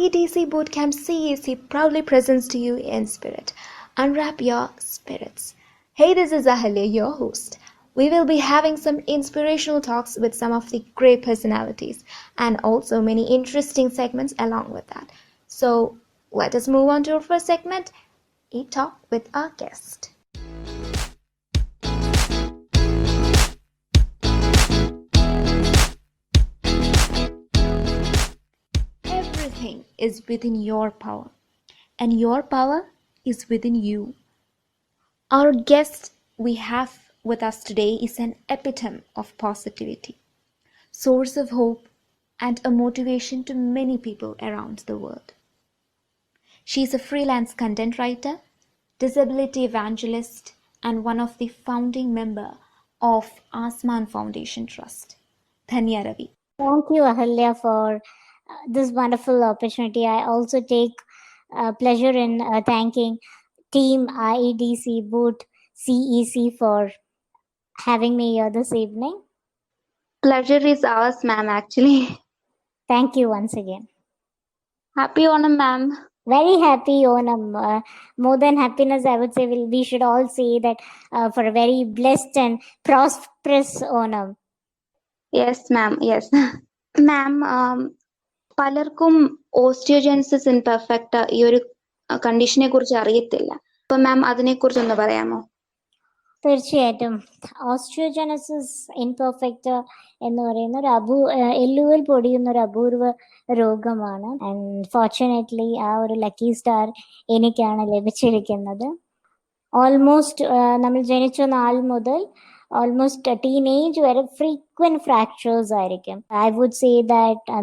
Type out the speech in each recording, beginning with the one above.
IEDC Bootcamp CEC proudly presents to you in spirit. Unwrap your spirits. Hey, this is Ahalya, your host. We will be having some inspirational talks with some of the great personalities and also many interesting segments along with that. So, let us move on to our first segment, a talk with our guest. Everything is within your power, and your power is within you. Our guest we have with us today is an epitome of positivity, source of hope, and a motivation to many people around the world. She is a freelance content writer, disability evangelist, and one of the founding member of Asman Foundation Trust. Dhanya Ravi. Thank you, Ahalya, for this wonderful opportunity. I also take pleasure in thanking Team IEDC Boot CEC for having me here this evening. Pleasure is ours, ma'am, actually. Thank you once again. Happy Onam, ma'am. Very happy Onam. More than happiness, I would say we should all say that for a very blessed and prosperous Onam. Yes, ma'am. Yes. Ma'am, പലർക്കും osteogenesis imperfect ഈ ഒരു കണ്ടീഷനെ കുറിച്ച് അറിയത്തില്ല. അപ്പൊ മാം അതിനെക്കുറിച്ച് ഒന്ന് പറയാമോ? തീർച്ചയായിട്ടും ഓസ്റ്റിയോജെനസിസ് ഇംപെർഫെക്റ്റ് എന്ന് പറയുന്ന ഒരു എല്ലുകൾ പൊടിയുന്ന ഒരു അപൂർവ രോഗമാണ്. ആൻഡ് ഫോർച്ചുനേറ്റ്ലി ആ ഒരു ലക്കി സ്റ്റാർ എനിക്കാണ് ലഭിച്ചിരിക്കുന്നത്. ഓൾമോസ്റ്റ് നമ്മൾ ജനിച്ച നാൾ മുതൽ ഓൾമോസ്റ്റ് ടീനേജ് വരെ ഫ്രീക്വന്റ് ഫ്രാക്ചേഴ്സ് ആയിരിക്കും. ഐ വുഡ് സേ ദാറ്റ്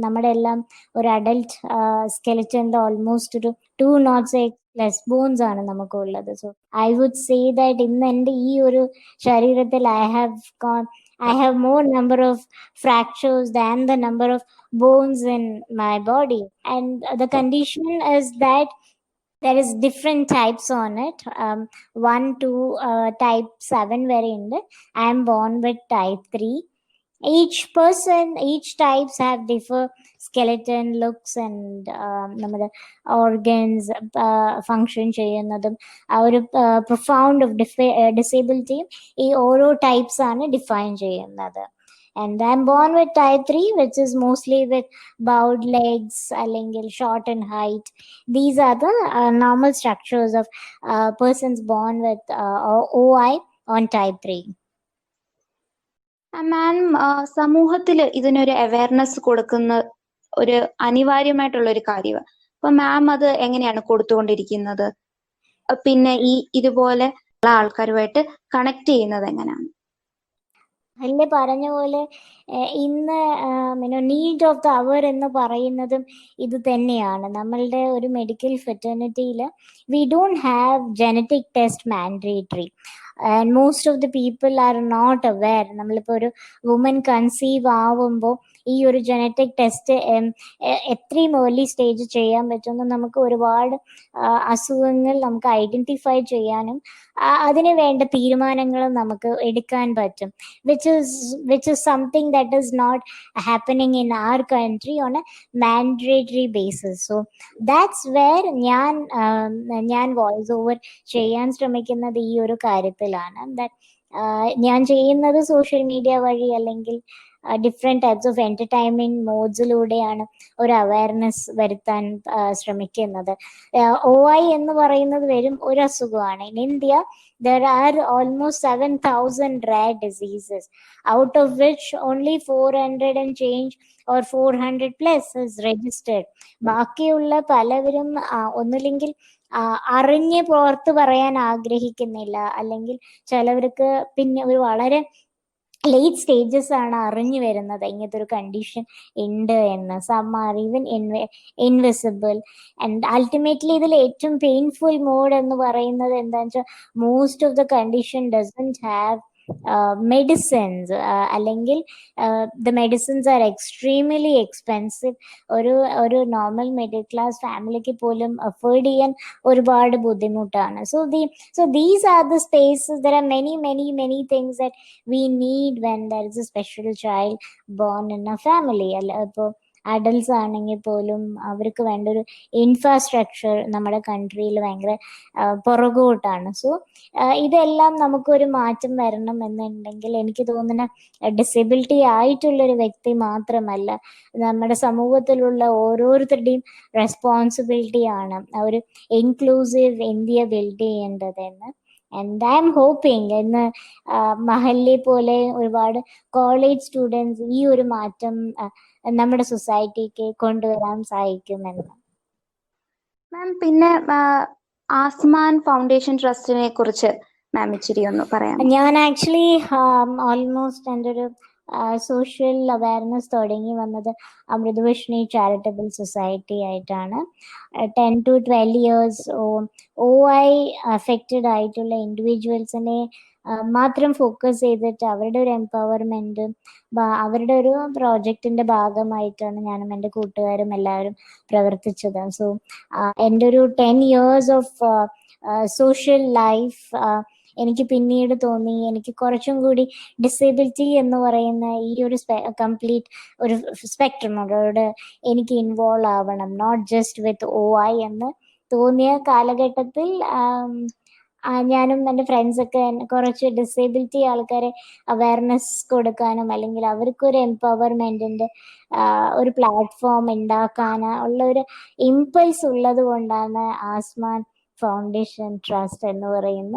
നമ്മുടെ എല്ലാം ഒരു അഡൽട്ട് സ്കെലിറ്റന്റെ ഓൾമോസ്റ്റ് ഒരു 206 പ്ലസ് ബോൺസ് ആണ് നമുക്കുള്ളത്. So I would say that ഇന്ന് എൻ്റെ ഈ ഒരു ശരീരത്തിൽ I have more number of fractures than the number of bones in my body. And the condition is that there is different types on it. 1 to type 7 വരെ ഉണ്ട്. I am born with type 3. Each types have different skeleton looks and നമ്മുടെ organs function ചെയ്യുന്നതും ആ ഒരു profound of disability ഈ ഓരോ types ആണ് define ചെയ്യുന്നത്. And I'm born with type 3, which is mostly with bowed legs, അല്ലെങ്കിൽ short in height. These are the normal structures of persons born with OI on type 3. മാം, സമൂഹത്തിൽ ഇതിനൊരു awareness കൊടുക്കുന്ന ഒരു അനിവാര്യമായിട്ടുള്ള ഒരു കാര്യമാണ്. അപ്പൊ മാം അത് എങ്ങനെയാണ് കൊടുത്തുകൊണ്ടിരിക്കുന്നത്? പിന്നെ ഇതുപോലെ ആൾക്കാരുമായിട്ട് കണക്ട് ചെയ്യുന്നത് എങ്ങനെയാണ്? അല്ലേ പറഞ്ഞ പോലെ ഇന്ന് നീഡ് ഓഫ് ദ അവർ എന്ന് പറയുന്നതും ഇത് തന്നെയാണ്. നമ്മളുടെ ഒരു മെഡിക്കൽ ഫെറ്റേണിറ്റിയിൽ we don't have genetic test mandatory and most of the people are not aware. നമ്മളിപ്പോൾ ഒരു വുമൻ കൺസീവ് ആവുമ്പോൾ ഈ ഒരു ജനറ്റിക് ടെസ്റ്റ് എത്രയും ഏർലി സ്റ്റേജ് ചെയ്യാൻ പറ്റുമെന്ന് നമുക്ക് ഒരുപാട് അസുഖങ്ങൾ നമുക്ക് ഐഡന്റിഫൈ ചെയ്യാനും അതിന് വേണ്ട തീരുമാനങ്ങളും നമുക്ക് എടുക്കാൻ പറ്റും. which is something that is not happening in our country on a mandatory basis. So that's where ഞാൻ വോയിസ് ഓവർ ചെയ്യാൻ ശ്രമിക്കുന്നത് ഈ ഒരു കാര്യത്തിലാണ്. ഞാൻ ചെയ്യുന്നത് സോഷ്യൽ മീഡിയ വഴി അല്ലെങ്കിൽ ഡിഫറെന്റ് ടൈപ്സ് ഓഫ് എന്റർടൈൻമെന്റ് മോഡ്സിലൂടെയാണ് ഒരു അവയർനെസ് വരുത്താൻ ശ്രമിക്കുന്നത്. OI എന്ന് പറയുന്നത് വെറും ഒരു അസുഖമാണ്. In India there are almost 7,000 rare diseases, out of which only 400 and change or 400 plus is registered. ബാക്കിയുള്ള പലവരും ഒന്നുമില്ലെങ്കിൽ അറിഞ്ഞ് പുറത്ത് പറയാൻ ആഗ്രഹിക്കുന്നില്ല, അല്ലെങ്കിൽ ചിലവർക്ക് പിന്നെ ഒരു വളരെ ലേറ്റ് സ്റ്റേജസ് ആണ് അറിഞ്ഞു വരുന്നത് ഇങ്ങനത്തെ ഒരു കണ്ടീഷൻ ഉണ്ട് എന്ന്. Some are even invisible. And ultimately ഇതിൽ ഏറ്റവും പെയിൻഫുൾ മോഡ് എന്ന് പറയുന്നത് എന്താണെന്ന് വെച്ചാൽ most of the condition doesn't have medicines, അല്ലെങ്കിൽ the medicines are extremely expensive. ഒരു നോർമൽ മിഡിൽ ക്ലാസ് ഫാമിലിക്ക് പോലും അഫോർഡ് ചെയ്യാൻ ഒരുപാട് ബുദ്ധിമുട്ടാണ്. So these are the spaces. There are many things that we need when there is a special child born in a family. അപ്പോൾ adults ആണെങ്കിൽ പോലും അവർക്ക് വേണ്ട ഒരു ഇൻഫ്രാസ്ട്രക്ചർ നമ്മുടെ കൺട്രിയിൽ ഭയങ്കര പുറകോട്ടാണ്. സോ ഇതെല്ലാം നമുക്കൊരു മാറ്റം വരണം എന്നുണ്ടെങ്കിൽ എനിക്ക് തോന്നുന്ന ഡിസബിലിറ്റി ആയിട്ടുള്ളൊരു വ്യക്തി മാത്രമല്ല, നമ്മുടെ സമൂഹത്തിലുള്ള ഓരോരുത്തരുടെയും റെസ്പോൺസിബിലിറ്റി ആണ് ഒരു ഇൻക്ലൂസീവ് ഇന്ത്യ ബിൽഡ് ചെയ്യേണ്ടതെന്ന്. ആൻഡ് ഐ എം ഹോപ്പിംഗ് ഇന്ന് മഹല്ലി പോലെ ഒരുപാട് കോളേജ് സ്റ്റുഡൻസ് ഈ ഒരു മാറ്റം നമ്മുടെ സൊസൈറ്റിക്ക് കൊണ്ടുവരാൻ സഹായിക്കുമെന്ന്. മാം പിന്നെ ആസ്മാൻ ഫൗണ്ടേഷൻ ട്രസ്റ്റിനെ കുറിച്ച് മാം ഇച്ചിരി ഒന്ന് പറയാം. ഞാൻ ആക്ച്വലി ഓൾമോസ്റ്റ് എൻ്റെ ഒരു സോഷ്യൽ അവയർനെസ് തുടങ്ങി വന്നത് അമൃതവർഷിണി ചാരിറ്റബിൾ സൊസൈറ്റി ആയിട്ടാണ്. 10 to 12 years OI അഫക്റ്റഡ് ആയിട്ടുള്ള ഇൻഡിവിജ്വൽസിനെ മാത്രം ഫോക്കസ് ചെയ്തിട്ട് അവരുടെ ഒരു എംപവർമെന്റ്, അവരുടെ ഒരു പ്രോജക്റ്റിന്റെ ഭാഗമായിട്ടാണ് ഞാനും എൻ്റെ കൂട്ടുകാരും എല്ലാവരും പ്രവർത്തിച്ചത്. സോ എൻ്റെ ഒരു 10 years ഓഫ് സോഷ്യൽ ലൈഫ് എനിക്ക് പിന്നീട് തോന്നി എനിക്ക് കുറച്ചും കൂടി ഡിസേബിലിറ്റി എന്ന് പറയുന്ന ഈ ഒരു കംപ്ലീറ്റ് ഒരു സ്പെക്ട്രമോട് എനിക്ക് ഇൻവോൾവ് ആവണം, നോട്ട് ജസ്റ്റ് വിത്ത് OI എന്ന് തോന്നിയ കാലഘട്ടത്തിൽ ഞാനും എൻ്റെ ഫ്രണ്ട്സൊക്കെ കുറച്ച് ഡിസേബിലിറ്റി ആൾക്കാരെ അവയർനെസ് കൊടുക്കാനും അല്ലെങ്കിൽ അവർക്കൊരു എംപവർമെന്റിന്റെ ഒരു പ്ലാറ്റ്ഫോം ഉണ്ടാക്കാൻ ഉള്ള ഒരു ഇമ്പൾസ് ഉള്ളത് കൊണ്ടാണ് ആസ്മാൻ ഫൗണ്ടേഷൻ ട്രസ്റ്റ് എന്ന് പറയുന്ന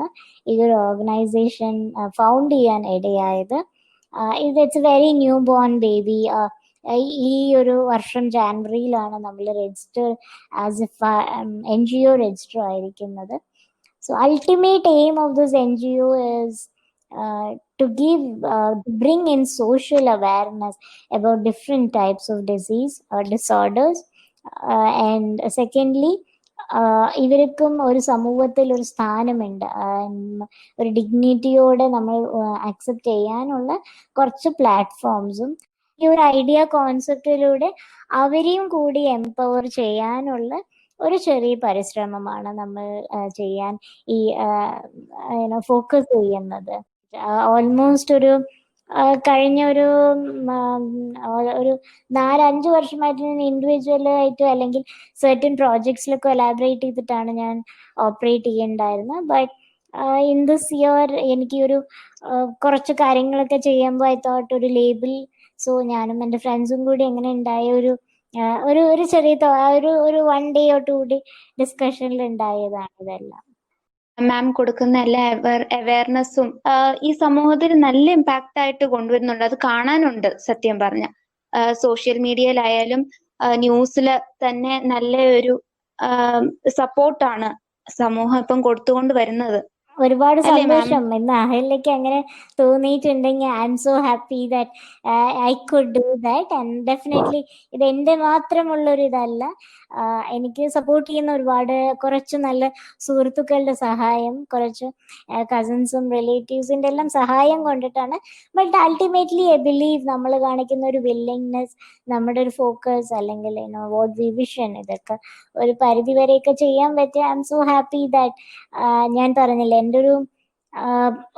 ഈ ഒരു ഓർഗനൈസേഷൻ ഫൗണ്ട് ചെയ്യാൻ ഇടയായത്. It's very new born baby. ഈ ഒരു വർഷം ജാനുവരിയിലാണ് നമ്മൾ register as A NGO register ആയിരിക്കുന്നത്. So ultimate aim of this NGO is to bring in social awareness about different types of disease or disorders, and secondly ഇവർക്കും ഒരു സമൂഹത്തിൽ ഒരു സ്ഥാനമുണ്ട്, ഒരു ഡിഗ്നിറ്റിയോടെ നമ്മൾ അക്സെപ്റ്റ് ചെയ്യാനുള്ള കുറച്ച് പ്ലാറ്റ്ഫോംസും ഈ ഒരു ഐഡിയ കോൺസെപ്റ്റിലൂടെ അവരെയും കൂടി എംപവർ ചെയ്യാനുള്ള ഒരു ചെറിയ പരിശ്രമമാണ് നമ്മൾ ചെയ്യാൻ ഈ ഫോക്കസ് ചെയ്യുന്നത്. ഓൾമോസ്റ്റ് ഒരു കഴിഞ്ഞ ഒരു 4-5 വർഷമായിട്ട് ഞാൻ ഇൻഡിവിജ്വലായിട്ട് അല്ലെങ്കിൽ സെർട്ടൻ പ്രോജക്ട്സിൽ കൊലാബറേറ്റ് ചെയ്തിട്ടാണ് ഞാൻ ഓപ്പറേറ്റ് ചെയ്യണ്ടായിരുന്നത്. ബട്ട് ഇൻ ദിസ് ഇയർ എനിക്ക് ഒരു കുറച്ച് കാര്യങ്ങളൊക്കെ ചെയ്യുമ്പോൾ ഐ തോട്ട് ഒരു ലേബിൾ, സോ ഞാനും എൻ്റെ ഫ്രണ്ട്സും കൂടി എങ്ങനെ ഉണ്ടായ ഒരു ചെറിയ ഒരു 1 day or 2 day ഡിസ്കഷനിൽ ഉണ്ടായതാണ് ഇതെല്ലാം. മാം കൊടുക്കുന്ന എല്ലാ അവയർനെസ്സും ഈ സമൂഹത്തിൽ നല്ല ഇമ്പാക്റ്റ് ആയിട്ട് കൊണ്ടുവരുന്നുണ്ട്. അത് കാണാനുണ്ട് സത്യം പറഞ്ഞ. സോഷ്യൽ മീഡിയയിലായാലും ന്യൂസിൽ തന്നെ നല്ല ഒരു സപ്പോർട്ടാണ് സമൂഹം ഇപ്പം കൊടുത്തുകൊണ്ട് വരുന്നത്. ഒരുപാട് സന്തോഷം. ഇന്ന് അഹല്യക്ക് അങ്ങനെ തോന്നിയിട്ടുണ്ടെങ്കിൽ I'm so happy that I could do that. And definitely ഇത് എൻ്റെ മാത്രമുള്ളൊരു ഇതല്ല, എനിക്ക് സപ്പോർട്ട് ചെയ്യുന്ന കുറച്ച് നല്ല സുഹൃത്തുക്കളുടെ സഹായം, കുറച്ച് കസിൻസും റിലേറ്റീവ്സിൻ്റെ എല്ലാം സഹായം കൊണ്ടിട്ടാണ്. ബട്ട് അൾട്ടിമേറ്റ്ലി ഐ ബിലീവ് നമ്മൾ കാണിക്കുന്ന ഒരു വില്ലിങ്നെസ്, നമ്മുടെ ഒരു ഫോക്കസ് അല്ലെങ്കിൽ വാട്ട് വി വിഷൻ, ഇതൊക്കെ ഒരു പരിധി വരെയൊക്കെ ചെയ്യാൻ പറ്റിയ I M so happy that. ഞാൻ പറഞ്ഞില്ല, എൻ്റെ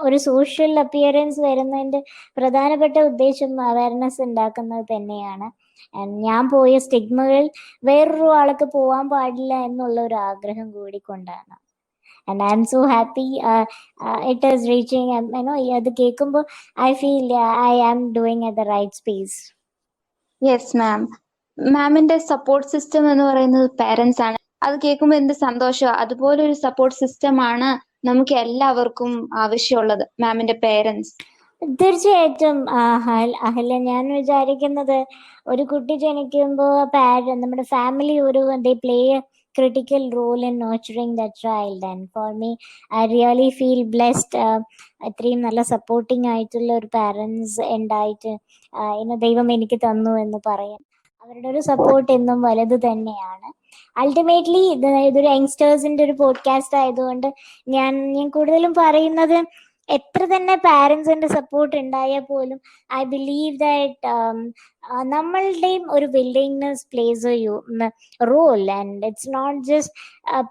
ഒരു സോഷ്യൽ അപ്പിയറൻസ് വരുന്നതിൻ്റെ പ്രധാനപ്പെട്ട ഉദ്ദേശം അവയർനെസ് ഉണ്ടാക്കുന്നത് തന്നെയാണ്. ഞാൻ പോയ സ്റ്റിഗ്മകൾ വേറൊരു ആൾക്ക് പോവാൻ പാടില്ല എന്നുള്ള ഒരു ആഗ്രഹം കൂടി കൊണ്ടാണ്. ആൻഡ് I'm so happy it is reaching. അത് കേൾക്കുമ്പോൾ I feel I am doing at the right space. Yes ma'am. മാമിന്റെ സപ്പോർട്ട് സിസ്റ്റം എന്ന് പറയുന്നത് പേരൻസ് ആണ്. അത് കേൾക്കുമ്പോൾ എന്ത് സന്തോഷമാണ്. അതുപോലെ ഒരു സപ്പോർട്ട് സിസ്റ്റം ആണ് നമുക്ക് എല്ലാവർക്കും ആവശ്യമുള്ളത്, മാമിന്റെ പേരൻസ്. തീർച്ചയായിട്ടും അഹല്യ, ഞാൻ വിചാരിക്കുന്നത് ഒരു കുട്ടി ജനിക്കുമ്പോൾ നമ്മുടെ family they play a critical role in nurturing that child. And for me, I really feel blessed. അത്രയും നല്ല സപ്പോർട്ടിങ് ആയിട്ടുള്ള ഒരു പാരൻസ് ഉണ്ടായിട്ട് ദൈവം എനിക്ക് തന്നു എന്ന് പറയാം. അവരുടെ ഒരു സപ്പോർട്ട് എന്നും വലുത് തന്നെയാണ്. അൾട്ടിമേറ്റ്ലി ഇതൊരു യങ്സ്റ്റേഴ്സിന്റെ ഒരു പോഡ്കാസ്റ്റ് ആയതുകൊണ്ട് ഞാൻ കൂടുതലും പറയുന്നത്, എത്ര തന്നെ പാരൻസിന്റെ സപ്പോർട്ട് ഉണ്ടായാൽ പോലും ഐ ബിലീവ് ദാറ്റ് നമ്മളുടെയും ഒരു willingness place role. And it's not just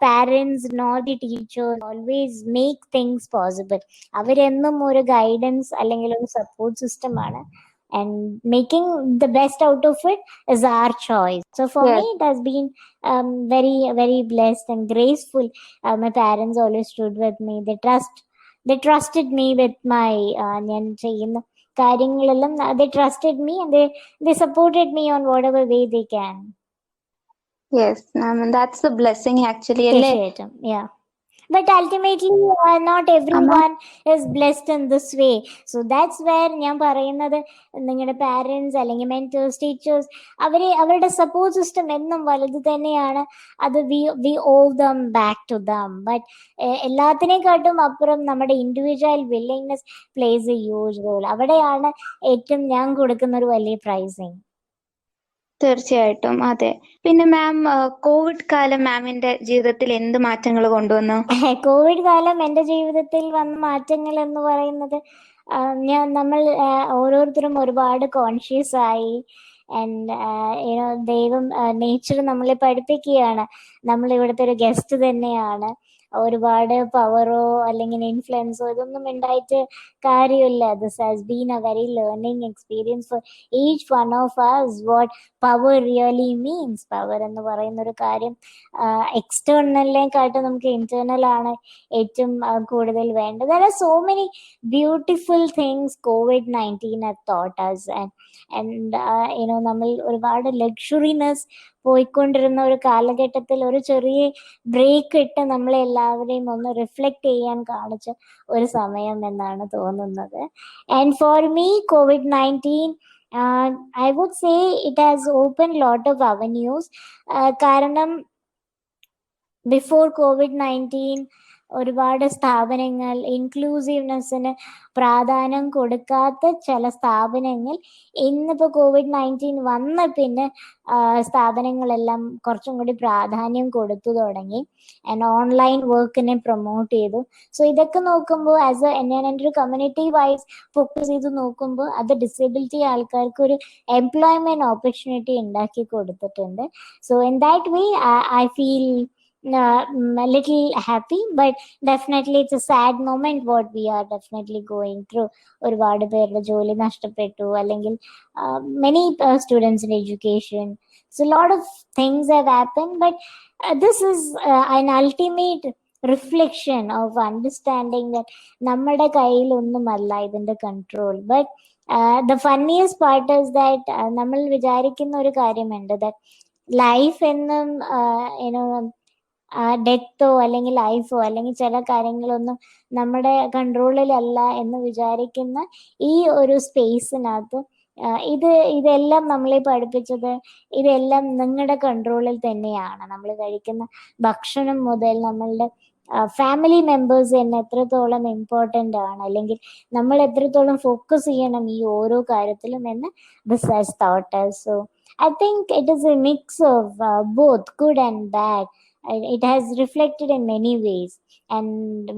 parents not the teachers always make things possible. അവരെന്നും ഒരു ഗൈഡൻസ് അല്ലെങ്കിൽ ഒരു സപ്പോർട്ട് സിസ്റ്റമാണ്. and making the best out of it is our choice. So for me, Yes. it has been very very blessed and graceful. My parents always stood with me. They trusted me with my ഞാൻ ചെയ്യുന്ന കാര്യങ്ങളെല്ലാം. They trusted me, and they supported me on whatever way they can. Yes, that's the blessing actually, അല്ലേ? തീർച്ചയായിട്ടും, yeah. But ultimately, not അമ്മ everyone is blessed in this way. So that's where ഞാൻ പറയുന്നത്, നിങ്ങളുടെ parents അല്ലെങ്കിൽ mentors, teachers, അവരുടെ support system എന്നും വലുത് തന്നെയാണ്. അത് we owe them back to them. But എല്ലാത്തിനേക്കാട്ടും അപ്പുറം നമ്മുടെ individual willingness place a huge role. അവിടെയാണ് ഏറ്റവും ഞാൻ കൊടുക്കുന്ന ഒരു വലിയ പ്രൈസിങ്. തീർച്ചയായിട്ടും അതെ. പിന്നെ മാം, കോവിഡ് കാലം മാമിന്റെ ജീവിതത്തിൽ എന്ത് മാറ്റങ്ങൾ കൊണ്ടുവന്നു? കോവിഡ് കാലം എൻ്റെ ജീവിതത്തിൽ വന്ന മാറ്റങ്ങൾ എന്ന് പറയുന്നത്, നമ്മൾ ഓരോരുത്തരും ഒരുപാട് കോൺഷ്യസ് ആയി. ആൻഡ് ദൈവം, നേച്ചർ നമ്മളെ പഠിപ്പിക്കുകയാണ്. നമ്മൾ ഇവിടുത്തെ ഒരു ഗസ്റ്റ് തന്നെയാണ്. ഒരുപാട് പവറോ അല്ലെങ്കിൽ ഇൻഫ്ലുവൻസോ ഇതൊന്നും ഉണ്ടായിട്ട് കാര്യമില്ല. This has been A very learning experience for each one of us watt power really means. Power എന്ന് പറയുന്ന ഒരു കാര്യം എക്സ്റ്റേണലിനെക്കാട്ടും നമുക്ക് ഇന്റേണൽ ആണ് ഏറ്റവും കൂടുതൽ വേണ്ടത്. There are so many beautiful things COVID-19 have taught us. And നമ്മൾ ഒരുപാട് ലക്ഷറിനെസ് പോയിക്കൊണ്ടിരുന്ന ഒരു കാലഘട്ടത്തിൽ ഒരു ചെറിയ ബ്രേക്ക് ഇട്ട് നമ്മളെ എല്ലാവരെയും ഒന്ന് റിഫ്ലക്ട് ചെയ്യാൻ കാണിച്ച ഒരു സമയം എന്നാണ് തോന്നുന്നത്. And for me COVID-19, I would say it has opened lot of avenues. കാരണം ബിഫോർ COVID-19 ഒരുപാട് സ്ഥാപനങ്ങൾ ഇൻക്ലൂസീവ്നെസ്സിന് പ്രാധാന്യം കൊടുക്കാത്ത ചില സ്ഥാപനങ്ങൾ ഇന്നിപ്പോൾ COVID-19 വന്ന പിന്നെ സ്ഥാപനങ്ങളെല്ലാം കുറച്ചും കൂടി പ്രാധാന്യം കൊടുത്തു തുടങ്ങി. ആൻഡ് ഓൺലൈൻ വർക്കിനെ പ്രൊമോട്ട് ചെയ്തു. സോ ഇതൊക്കെ നോക്കുമ്പോൾ ഞാൻ എൻ്റെ ഒരു കമ്മ്യൂണിറ്റി വൈസ് ഫോക്കസ് ചെയ്ത് നോക്കുമ്പോൾ അത് ഡിസേബിലിറ്റി ആൾക്കാർക്ക് ഒരു എംപ്ലോയ്മെന്റ് ഓപ്പർച്യൂണിറ്റി ഉണ്ടാക്കി കൊടുത്തിട്ടുണ്ട്. So in that way I feel a little happy, but definitely it's a sad moment what we are definitely going through. ഒരുപാട് പേരുടെ ജോലി നഷ്ടപ്പെട്ടു, അല്ലെങ്കിൽ many students in education. So a lot of things have happened, but this is an ultimate reflection of understanding that നമ്മുടെ കയ്യിൽ ഒന്നുമല്ല ഇതിന്റെ control. But the funniest part is that നമ്മൾ വിചാരിക്കുന്ന ഒരു കാര്യമുണ്ട്, that ലൈഫ് എന്നും ഡെത്തോ അല്ലെങ്കിൽ ലൈഫോ അല്ലെങ്കിൽ ചില കാര്യങ്ങളൊന്നും നമ്മുടെ കൺട്രോളിലല്ല എന്ന് വിചാരിക്കുന്ന ഈ ഒരു സ്പേസിനകത്ത് ഇതെല്ലാം നമ്മളെ പഠിപ്പിച്ചത്, ഇതെല്ലാം നിങ്ങളുടെ കൺട്രോളിൽ തന്നെയാണ്. നമ്മൾ കഴിക്കുന്ന ഭക്ഷണം മുതൽ നമ്മളുടെ ഫാമിലി മെമ്പേഴ്സ് തന്നെ എത്രത്തോളം ഇമ്പോർട്ടൻ്റ് ആണ്, അല്ലെങ്കിൽ നമ്മൾ എത്രത്തോളം ഫോക്കസ് ചെയ്യണം ഈ ഓരോ കാര്യത്തിലും എന്ന് this has taught us. So I think it is a mix of both good and bad. It has reflected in many ways. And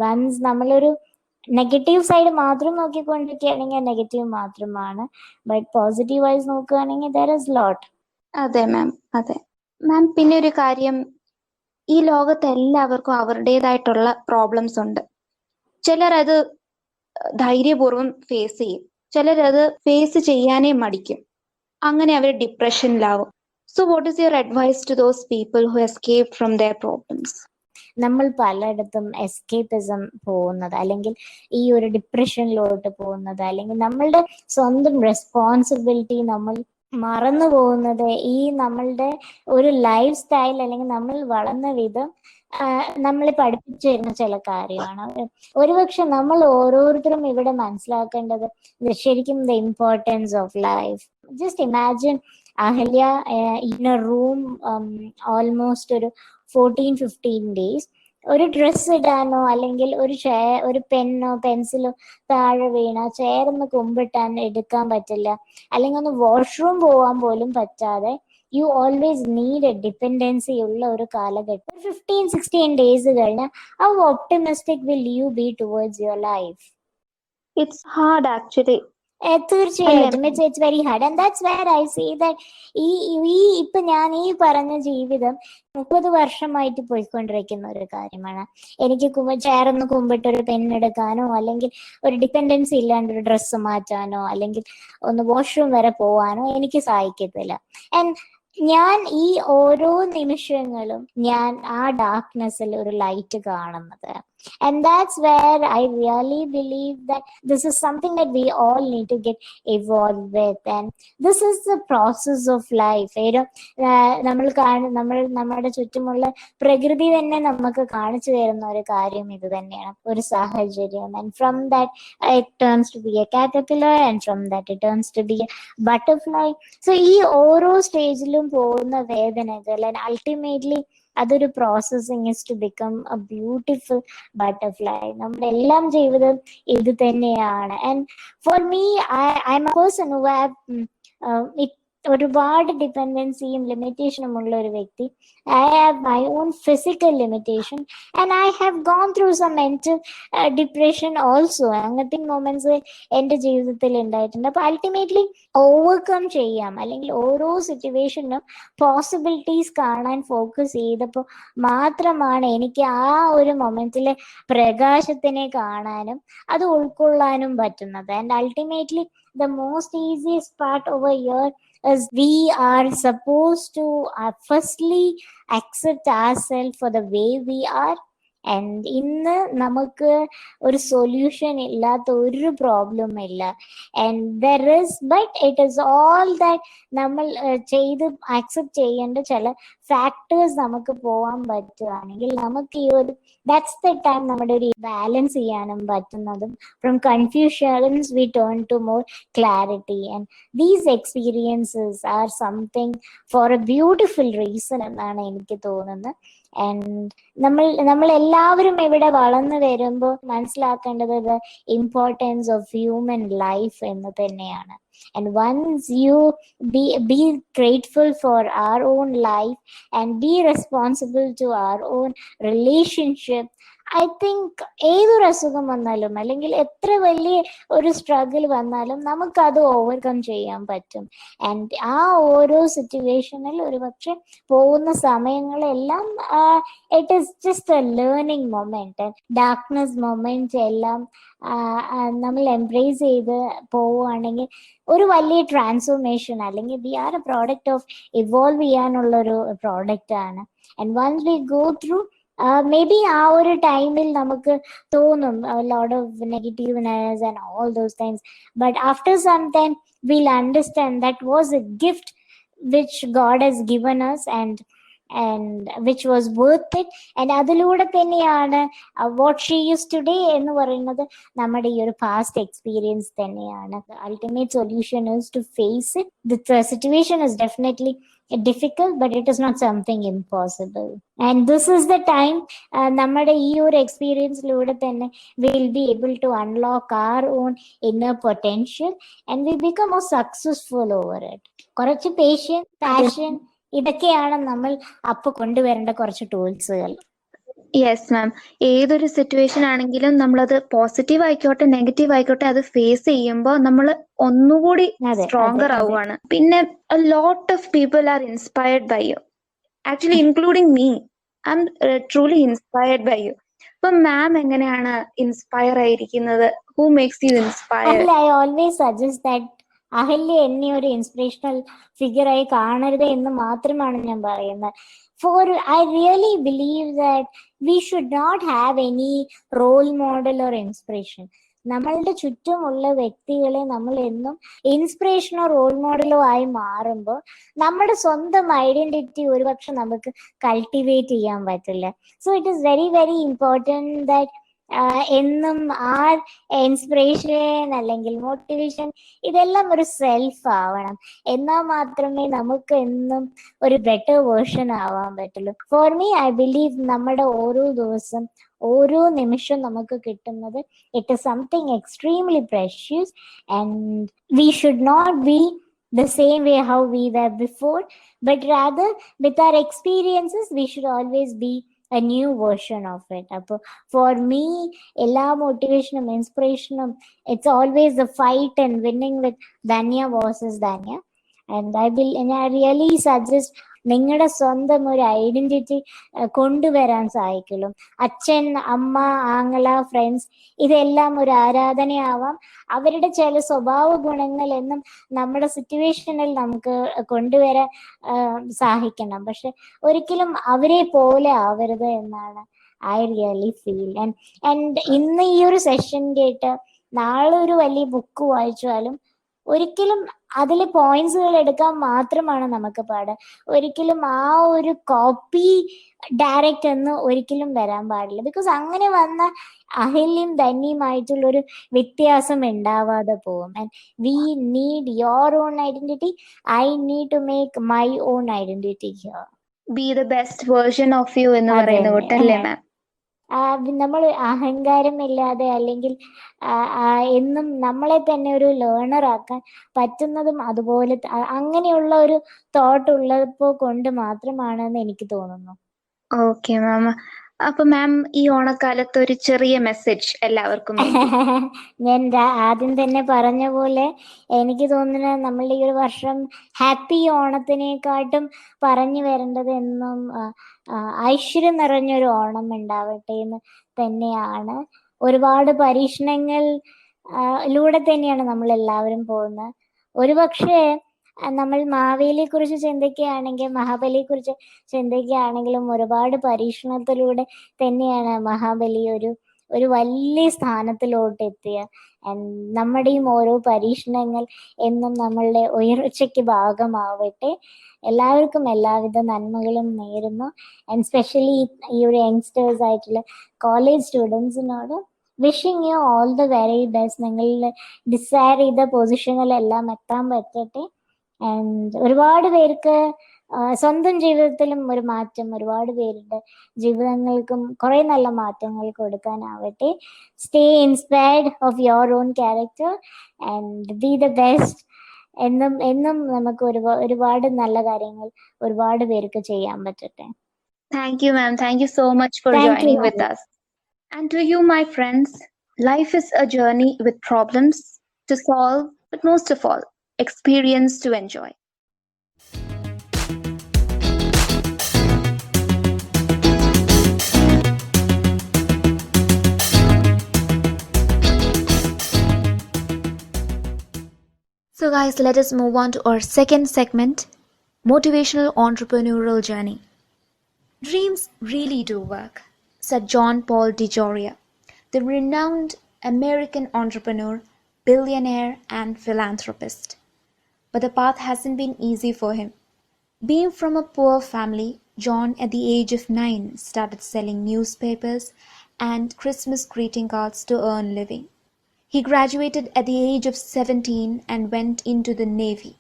once നമ്മളൊരു നെഗറ്റീവ് സൈഡ് മാത്രം നോക്കിക്കൊണ്ടിരിക്കുകയാണെങ്കിൽ നെഗറ്റീവ് മാത്രമാണ്. ബട്ട് പോസിറ്റീവ് വൈസ് നോക്കുകയാണെങ്കിൽ there is lot. അതെ മാം, അതെ മാം. പിന്നെ ഒരു കാര്യം, ഈ ലോകത്ത് എല്ലാവർക്കും അവരുടേതായിട്ടുള്ള പ്രോബ്ലംസ് ഉണ്ട്. ചിലരത് ധൈര്യപൂർവ്വം ഫേസ് ചെയ്യും, ചിലരത് ഫേസ് ചെയ്യാനേ മടിക്കും. അങ്ങനെ അവർ ഡിപ്രഷനിലാവും. So what is your advice to those people who escaped from their problems? നമ്മൾ പലയിടത്തും എസ്കേപ്പിസം പോകുന്നത്, അല്ലെങ്കിൽ ഈ ഒരു ഡിപ്രഷനിലോട്ട് പോകുന്നത്, അല്ലെങ്കിൽ നമ്മളുടെ സ്വന്തം റെസ്പോൺസിബിലിറ്റി നമ്മൾ മറന്നു പോകുന്നത് ഈ നമ്മളുടെ ഒരു ലൈഫ് സ്റ്റൈൽ അല്ലെങ്കിൽ നമ്മൾ വളർന്ന വിധം നമ്മളെ പഠിപ്പിച്ചു തരുന്ന ചില കാര്യമാണ്. ഒരുപക്ഷെ നമ്മൾ ഓരോരുത്തരും ഇവിടെ മനസ്സിലാക്കേണ്ടത് ശരിക്കും the importance of life. Just imagine Ahalya in A room almost ഒരു 14-15 days. ഒരു ഡ്രസ്സ് ഇടാനോ അല്ലെങ്കിൽ ഒരു പെന്നോ പെൻസിലോ താഴെ വീണ ചെയർന്ന് കുമ്പിട്ടാൻ എടുക്കാൻ പറ്റില്ല, അല്ലെങ്കിൽ ഒന്ന് വാഷ്റൂം പോവാൻ പോലും പറ്റാതെ you always need a dependency ഉള്ള ഒരു കാലഘട്ടം. 15-16 days കഴിഞ്ഞാൽ how optimistic will you be towards your life? It's hard actually. അല്ലേ തീർച്ചയായിട്ടും ma'am? It's very hard and that's where I say that ഈ ഈ ഇപ്പൊ ഞാൻ ഈ പറഞ്ഞ ജീവിതം 30 വർഷമായിട്ട് പോയിക്കൊണ്ടിരിക്കുന്ന ഒരു കാര്യമാണ്. എനിക്ക് ചേർന്ന് കുമ്പിട്ട് ഒരു പെണ്ണെടുക്കാനോ അല്ലെങ്കിൽ ഒരു ഡിപ്പെൻഡൻസി ഇല്ലാണ്ട് ഒരു ഡ്രസ്സ് മാറ്റാനോ അല്ലെങ്കിൽ ഒന്ന് വാഷ്റൂം വരെ പോവാനോ എനിക്ക് സാധിക്കത്തില്ല. ആൻഡ് ഞാൻ ഈ ഓരോ നിമിഷങ്ങളും ഞാൻ ആ ഡാർക്ക്നെസ്സിൽ ഒരു ലൈറ്റ് കാണുന്നത്. And that's where I really believe that this is something that we all need to get evolved with. And this is the process of life. നമ്മൾ നമ്മുടെ ചുറ്റുമുള്ള പ്രകൃതി തന്നെ നമുക്ക് കാണിച്ചു തരുന്ന ഒരു കാര്യം ഇത് തന്നെയാണ്, ഒരു സാഹചര്യം. And from that it turns to be a caterpillar, and from that it turns to be a butterfly. So ഈ ഓരോ സ്റ്റേജിലും പോകുന്ന വേദനകൾ and ultimately അതൊരു processing is to become a beautiful butterfly. നമ്മുടെ എല്ലാം ജീവിതം ഇത് തന്നെയാണ്. And for me I am a person who have ഒരുപാട് ഡിപ്പെൻഡൻസിയും ലിമിറ്റേഷനും ഉള്ള ഒരു വ്യക്തി. I have my own physical limitation and I have gone through some mental depression also. അങ്ങനത്തെ മൊമെന്റ്സ് എൻ്റെ ജീവിതത്തിൽ ഉണ്ടായിട്ടുണ്ട്. അപ്പൊ അൾട്ടിമേറ്റ്ലി ഓവർകം ചെയ്യാം, അല്ലെങ്കിൽ ഓരോ സിറ്റുവേഷനും പോസിബിലിറ്റീസ് കാണാൻ ഫോക്കസ് ചെയ്തപ്പോൾ മാത്രമാണ് എനിക്ക് ആ ഒരു മൊമെന്റിലെ പ്രകാശത്തിനെ കാണാനും അത് ഉൾക്കൊള്ളാനും പറ്റുന്നത്. And ultimately the most easiest part over here is we are supposed to firstly accept ourselves for the way we are. And ഇന്ന് നമുക്ക് ഒരു സൊല്യൂഷൻ ഇല്ലാത്ത ഒരു പ്രോബ്ലം ഇല്ല. And there is but it is all that നമ്മൾ ചെയ്ത് accept ചെയ്യേണ്ട ചില ഫാക്ടേഴ്സ് നമുക്ക് പോകാൻ പറ്റുകയാണെങ്കിൽ നമുക്ക് ഈ ഒരു ദാറ്റ്സ് ദ ടൈം നമ്മുടെ ഒരു ബാലൻസ് ചെയ്യാനും പറ്റുന്നതും. From confusions we turn to more clarity. And these experiences are something for a beautiful reason എന്നാണ് എനിക്ക് തോന്നുന്നത്. ആൻഡ് നമ്മൾ എല്ലാവരും ഇവിടെ വളർന്നു വരുമ്പോൾ മനസ്സിലാക്കേണ്ടത് the importance of human life എന്ന് തന്നെയാണ്. And once you be grateful for our own life and be responsible to our own relationship, I think ഏതൊരു അസുഖം വന്നാലും അല്ലെങ്കിൽ എത്ര വലിയ ഒരു സ്ട്രഗിൾ വന്നാലും നമുക്കത് ഓവർകം ചെയ്യാൻ പറ്റും. ആൻഡ് ആ ഓരോ സിറ്റുവേഷനിൽ ഒരു പക്ഷെ പോകുന്ന സമയങ്ങളെല്ലാം it is just a learning moment. Darkness moment എല്ലാം നമ്മൾ എംബ്രേസ് ചെയ്ത് പോവുകയാണെങ്കിൽ ഒരു വലിയ ട്രാൻസ്ഫോർമേഷൻ, അല്ലെങ്കിൽ we are a product of evolve ചെയ്യാനുള്ള ഒരു പ്രോഡക്റ്റ് ആണ്. And once we go through maybe ആ ഒരു ടൈമിൽ നമുക്ക് തോന്നും lot of negativeness and all those things, but after some time we'll understand that was a gift which God has given us and which was worth it. And അതിലൂടെ തന്നെയാണ് what she is today എന്ന് പറയുന്നത് നമ്മുടെ ഈ ഒരു past experience തന്നെയാണ്. Ultimate solution is to face it. The situation is definitely difficult, but it is not something impossible. And this is the time നമ്മുടെ ഈ ഒരു എക്സ്പീരിയൻസിലൂടെ തന്നെ we'll be able to unlock our own inner potential and we become more successful over it. കുറച്ച് patients, passion, ഇതൊക്കെയാണ് നമ്മൾ അപ്പൊ കൊണ്ടുവരേണ്ട കുറച്ച് ടൂൾസുകൾ. Yes ma'am. ഏതൊരു സിറ്റുവേഷൻ ആണെങ്കിലും നമ്മളത് പോസിറ്റീവ് ആയിക്കോട്ടെ നെഗറ്റീവ് ആയിക്കോട്ടെ അത് ഫേസ് ചെയ്യുമ്പോൾ നമ്മൾ ഒന്നുകൂടി സ്ട്രോങ്ങർ ആവുകയാണ്. പിന്നെ lot of people are inspired by you, actually including me. I am truly inspired by you. അപ്പൊ മാം എങ്ങനെയാണ് ഇൻസ്പയർ ആയിരിക്കുന്നത്? Who makes you inspired? I always suggest that Ahalya എന്നെ ഒരു ഇൻസ്പിറേഷണൽ ഫിഗറായി കാണരുത് എന്ന് മാത്രമാണ് ഞാൻ പറയുന്നത്. For I really believe that we should not have any role model or inspiration. നമ്മളുടെ ചുറ്റുമുള്ള വ്യക്തികളെ നമ്മൾ എന്നും ഇൻസ്പിറേഷനോ റോൾ മോഡലോ ആയി മാറുമ്പോൾ നമ്മുടെ സ്വന്തം ഐഡന്റിറ്റി ഒരുപക്ഷെ നമുക്ക് കൾട്ടിവേറ്റ് ചെയ്യാൻ പറ്റില്ല. So it is very very important that എന്നും ആ ഇൻസ്പിറേഷൻ അല്ലെങ്കിൽ മോട്ടിവേഷൻ ഇതെല്ലാം ഒരു സെൽഫ് ആവണം. എന്നാൽ മാത്രമേ നമുക്ക് എന്നും ഒരു ബെറ്റർ വേർഷൻ ആവാൻ പറ്റുള്ളൂ. ഫോർ മീ ഐ ബിലീവ് നമ്മുടെ ഓരോ ദിവസം ഓരോ നിമിഷം നമുക്ക് കിട്ടുന്നത് it is something extremely precious and we should not be the same way how we were before, but rather with our experiences we should always be a new version of it. അപ്പോൾ for me, എല്ലാ motivationും inspirationും, it's always the fight and winning with Danya versus Danya. And I really suggest നിങ്ങളുടെ സ്വന്തം ഒരു identity കൊണ്ടുവരാൻ സാധിക്കുള്ളൂ. അച്ഛൻ, അമ്മ, ആങ്ങള, ഫ്രണ്ട്സ്, ഇതെല്ലാം ഒരു ആരാധനയാവാം. അവരുടെ ചില സ്വഭാവ ഗുണങ്ങൾ എന്നും നമ്മുടെ സിറ്റുവേഷനിൽ നമുക്ക് കൊണ്ടുവരാൻ സാധിക്കണം. പക്ഷെ ഒരിക്കലും അവരെ പോലെ ആവരുത് എന്നാണ് ഐ റിയലി ഫീൽ. ആൻഡ് ഇന്ന് ഈ ഒരു സെഷൻ കേട്ട് നാളെ ഒരു വലിയ ബുക്ക് വായിച്ചാലും ഒരിക്കലും അതിലെ പോയിന്റ്സുകൾ എടുക്കാൻ മാത്രമാണ് നമുക്ക് പാട്. ഒരിക്കലും ആ ഒരു കോപ്പി ഡയറക്റ്റ് എന്ന് ഒരിക്കലും വരാൻ പാടില്ല. ബിക്കോസ് അങ്ങനെ വന്ന അഹല്യയും ധന്യമായിട്ടുള്ള ഒരു വ്യത്യാസം ഉണ്ടാവാതെ പോകും. And we need your own identity. I need to make my own identity here. Be the best version of you എന്ന് പറയുന്ന അതന്നെ. കൂട്ടല്ലേ മാം? നമ്മൾ അഹങ്കാരമില്ലാതെ അല്ലെങ്കിൽ എന്നും നമ്മളെ തന്നെ ഒരു ലേണർ ആക്കാൻ പറ്റുന്നതും അതുപോലെ അങ്ങനെയുള്ള ഒരു തോട്ട് ഉള്ളപ്പോ കൊണ്ട് മാത്രമാണെന്ന് എനിക്ക് തോന്നുന്നു. Okay ma'am. അപ്പൊ മാം ഈ ഓണക്കാലത്ത് ഒരു ചെറിയ മെസ്സേജ് എല്ലാവർക്കും വേണ്ടി. ഞാൻ ആദ്യം തന്നെ പറഞ്ഞ പോലെ എനിക്ക് തോന്നുന്നത് നമ്മളുടെ ഈ ഒരു വർഷം ഹാപ്പി ഓണത്തിനെക്കാട്ടും പറഞ്ഞു വരേണ്ടത് എന്നും ഐശ്വര്യം നിറഞ്ഞൊരു ഓണം ഉണ്ടാവട്ടെ എന്ന് തന്നെയാണ്. ഒരുപാട് പരീക്ഷണങ്ങൾ ലൂടെ തന്നെയാണ് നമ്മൾ എല്ലാവരും പോകുന്നത്. ഒരുപക്ഷെ നമ്മൾ മാവേലിയെ കുറിച്ച് ചിന്തിക്കുകയാണെങ്കിൽ, മഹാബലിയെ കുറിച്ച് ചിന്തിക്കുകയാണെങ്കിലും ഒരുപാട് പരീക്ഷണത്തിലൂടെ തന്നെയാണ് മഹാബലി ഒരു വലിയ സ്ഥാനത്തിലോട്ട് എത്തിയ. നമ്മുടെയും ഓരോ പരീക്ഷണങ്ങൾ എന്നും നമ്മളുടെ ഉയർച്ചയ്ക്ക് ഭാഗമാവട്ടെ. എല്ലാവർക്കും എല്ലാവിധ നന്മകളും നേരുന്നു. ആൻഡ് സ്പെഷ്യലി ഈ ഒരു യങ്സ്റ്റേഴ്സ് ആയിട്ടുള്ള കോളേജ് സ്റ്റുഡൻസിനോട് wishing you all the very best. നിങ്ങളിൽ ഡിസൈർ ചെയ്ത പൊസിഷനിലെല്ലാം എത്താൻ പറ്റട്ടെ. ആൻഡ് ഒരുപാട് പേർക്ക് സ്വന്തം ജീവിതത്തിലും ഒരു മാറ്റം, ഒരുപാട് പേരുടെ ജീവിതങ്ങൾക്കും കുറെ നല്ല മാറ്റങ്ങൾ കൊടുക്കാനാവട്ടെ. Stay inspired of your own character and be the best. എന്നും നമുക്ക് ഒരുപാട് നല്ല കാര്യങ്ങൾ ഒരുപാട് പേർക്ക് ചെയ്യാൻ പറ്റട്ടെ. Thank you, ma'am. Thank you so much for joining with us. And to you, my friends, life is a journey with problems to solve, but most of all, experience to enjoy. So guys, let us move on to our second segment, motivational entrepreneurial journey. Dreams really do work, said John Paul DeJoria, the renowned American entrepreneur, billionaire and philanthropist. But the path hasn't been easy for him. Being from a poor family, John at the age of 9 started selling newspapers and Christmas greeting cards to earn living. He graduated at the age of 17 and went into the Navy.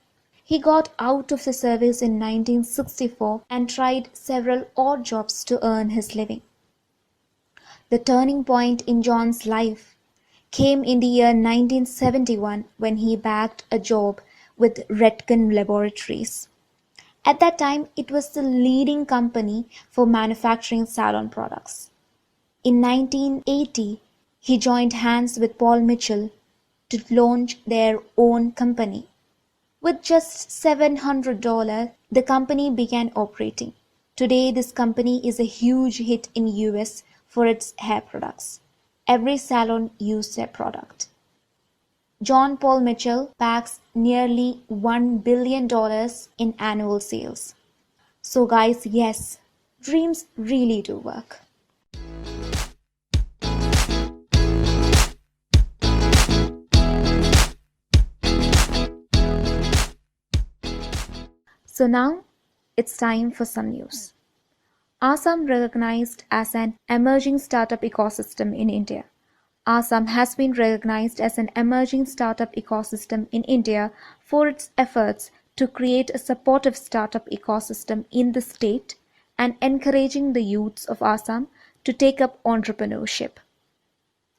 He got out of the service in 1964 and tried several odd jobs to earn his living. The turning point in John's life came in the year 1971 when he bagged a job with Redken Laboratories. At that time, it was the leading company for manufacturing salon products. In 1980, he joined hands with Paul Mitchell to launch their own company. With just $700, the company began operating. Today, this company is a huge hit in US for its hair products. Every salon uses their product. John Paul Mitchell backs nearly $1 billion in annual sales. So guys, yes, dreams really do work. So now it's time for some news. Assam recognized as an emerging startup ecosystem in India. Assam has been recognized as an emerging startup ecosystem in India for its efforts to create a supportive startup ecosystem in the state and encouraging the youths of Assam to take up entrepreneurship.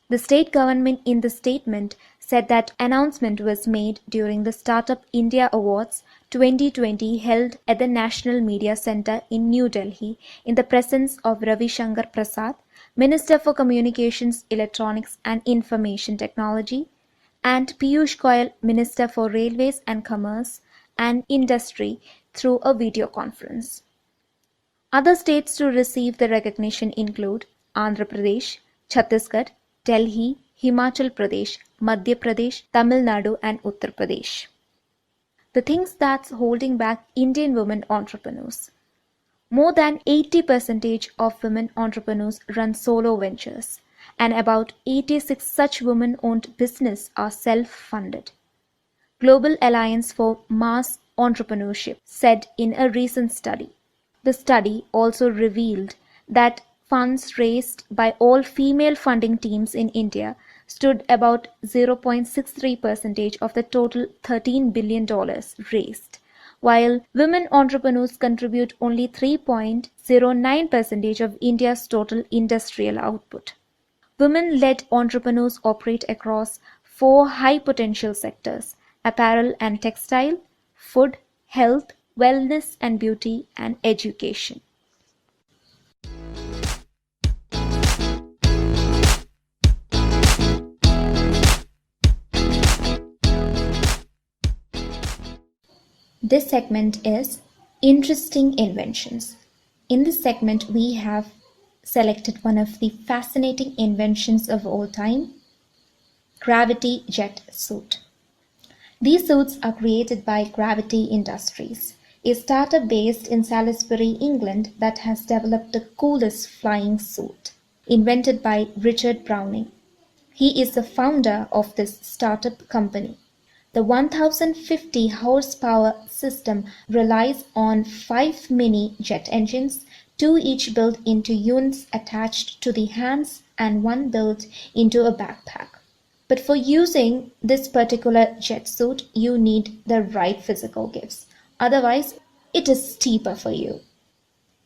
The state government in the statement said that announcement was made during the Startup India Awards 2020 held at the National Media Centre in New Delhi in the presence of Ravi Shankar Prasad, Minister for Communications, Electronics and Information Technology, and Piyush Goyal, Minister for Railways and Commerce and Industry, through a video conference. Other states to receive the recognition include Andhra Pradesh, Chhattisgarh, Delhi, Himachal Pradesh, Madhya Pradesh, Tamil Nadu and Uttar Pradesh. The things that's holding back Indian women entrepreneurs. More than 80% of women entrepreneurs run solo ventures, and about 86 such women-owned businesses are self-funded. Global Alliance for Mass Entrepreneurship said in a recent study. The study also revealed that funds raised by all female funding teams in India stood about 0.63% of the total $13 billion raised, while women entrepreneurs contribute only 3.09% of India's total industrial output. Women-led entrepreneurs operate across 4 high-potential sectors: apparel and textile, food, health, wellness and beauty, and education. This segment is Interesting Inventions. In this segment, we have selected one of the fascinating inventions of all time, Gravity Jet Suit. These suits are created by Gravity Industries, a startup based in Salisbury, England that has developed the coolest flying suit, invented by Richard Browning. He is the founder of this startup company. The 1050 horsepower system relies on 5 mini jet engines, 2 each built into units attached to the hands and 1 built into a backpack. But for using this particular jet suit, you need the right physical gifts. Otherwise, it is cheaper for you.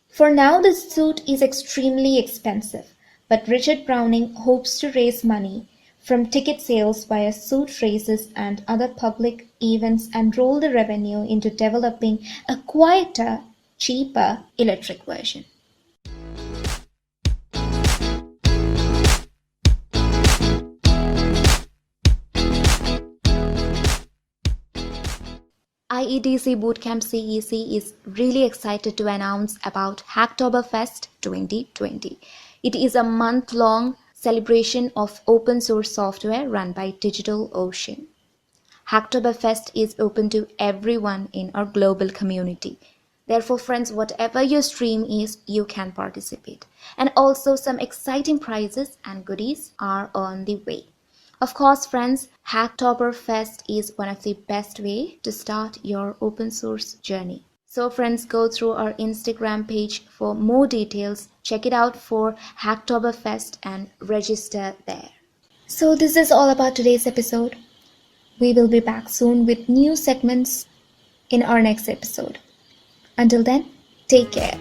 For now, this suit is extremely expensive, but Richard Browning hopes to raise money from ticket sales via suit races and other public events and roll the revenue into developing a quieter, cheaper electric version. IETC Bootcamp CEC is really excited to announce about Hacktoberfest 2020. It is a month-long celebration of open source software run by DigitalOcean. Hacktoberfest is open to everyone in our global community. Therefore, friends, whatever your stream is, you can participate. And also some exciting prizes and goodies are on the way. Of course, friends, Hacktoberfest is one of the best way to start your open source journey. So friends, go through our Instagram page for more details. Check it out for Hacktoberfest and register there. So this is all about today's episode. We will be back soon with new segments in our next episode. Until then, take care.